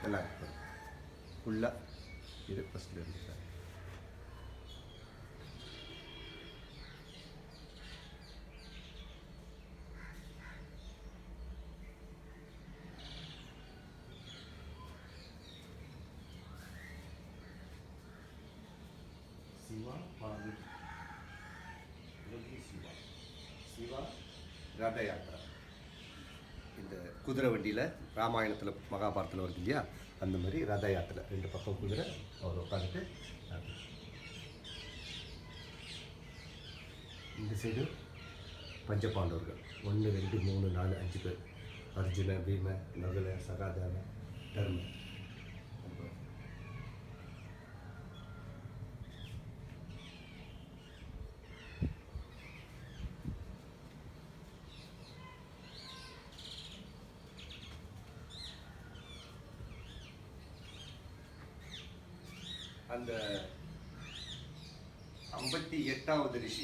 எல்லாம் இருக்கும் ஃபுல்லாக. இது ஃபஸ்ட்டில் இருந்து சார். சிவா சிவா சிவா ரத யாத்திரா. இந்த குதிரை வண்டியில் ராமாயணத்தில் மகாபாரத்தில் வருது இல்லையா, அந்த மாதிரி ரத யாத்திரை. 2 பக்கம் குதிரை, அவர் உட்காந்துட்டு இந்த சைடு பஞ்சபாண்டவர்கள் 1 2 3 4 5 பேர். அர்ஜுன, பீம, நகுல, சகாதேவ, தர்ம. அந்த 58வது ரிஷி